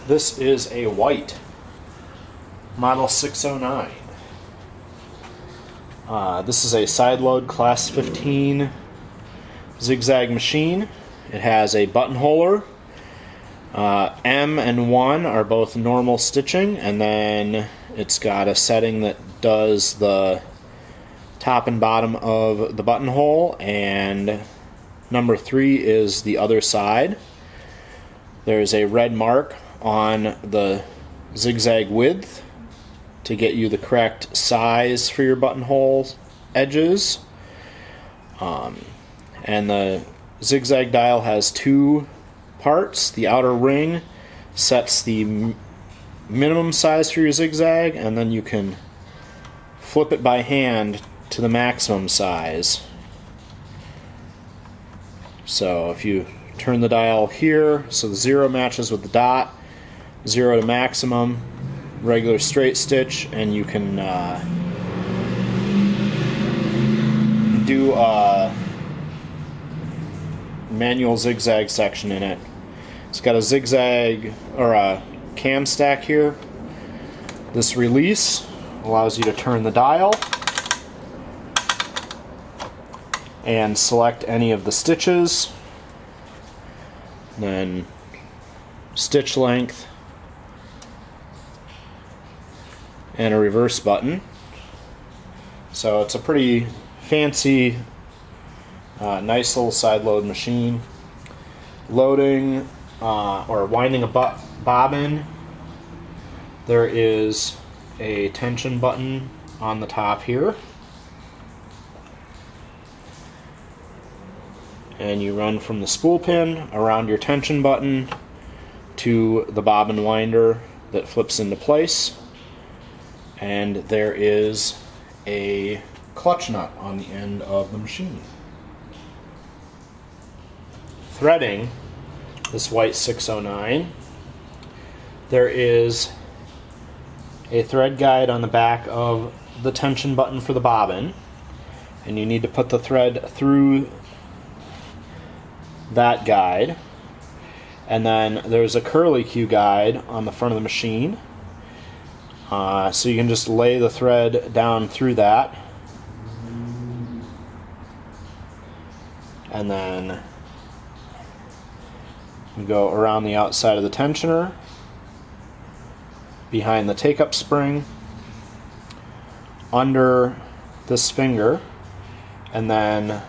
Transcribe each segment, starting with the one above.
This is a white model 609. This is a side load class 15 zigzag machine. It has a buttonholer. M and 1 are both normal stitching, and then it's got a setting that does the top and bottom of the buttonhole, and number 3 is the other side. There's a red mark on the zigzag width to get you the correct size for your buttonhole edges. And the zigzag dial has 2 parts. The outer ring sets the minimum size for your zigzag, and then you can flip it by hand to the maximum size. So if you turn the dial here, so the 0 matches with the dot, 0 to maximum, regular straight stitch, and you can do a manual zigzag section in it. It's got a zigzag or a cam stack here. This release allows you to turn the dial and select any of the stitches, then stitch length, and a reverse button. So it's a pretty fancy, nice little side load machine. Loading or winding a bobbin, there is a tension button on the top here, and you run from the spool pin around your tension button to the bobbin winder that flips into place, and there is a clutch nut on the end of the machine. Threading this white 609, there is a thread guide on the back of the tension button for the bobbin, and you need to put the thread through that guide. And then there's a curlicue guide on the front of the machine, so you can just lay the thread down through that, and then you go around the outside of the tensioner, behind the take-up spring, under this finger, and then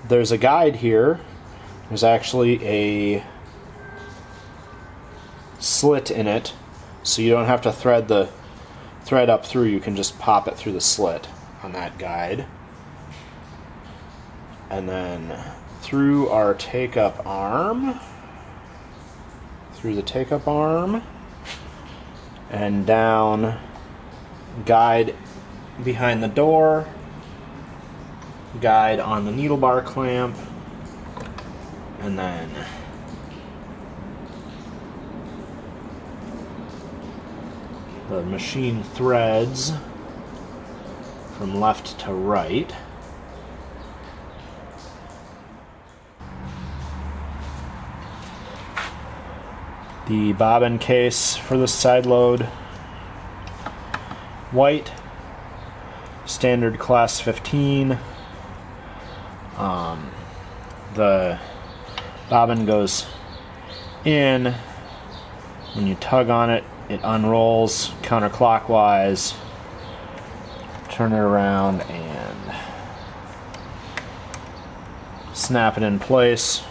there's a guide here. There's actually a slit in it, so you don't have to thread the thread up through. You can just pop it through the slit on that guide. And then through our take-up arm, through the take-up arm, and down, guide behind the door, guide on the needle bar clamp, and then the machine threads from left to right. The bobbin case for this side load, white, standard class 15. The bobbin goes in. When you tug on it, it unrolls counterclockwise. Turn it around and snap it in place.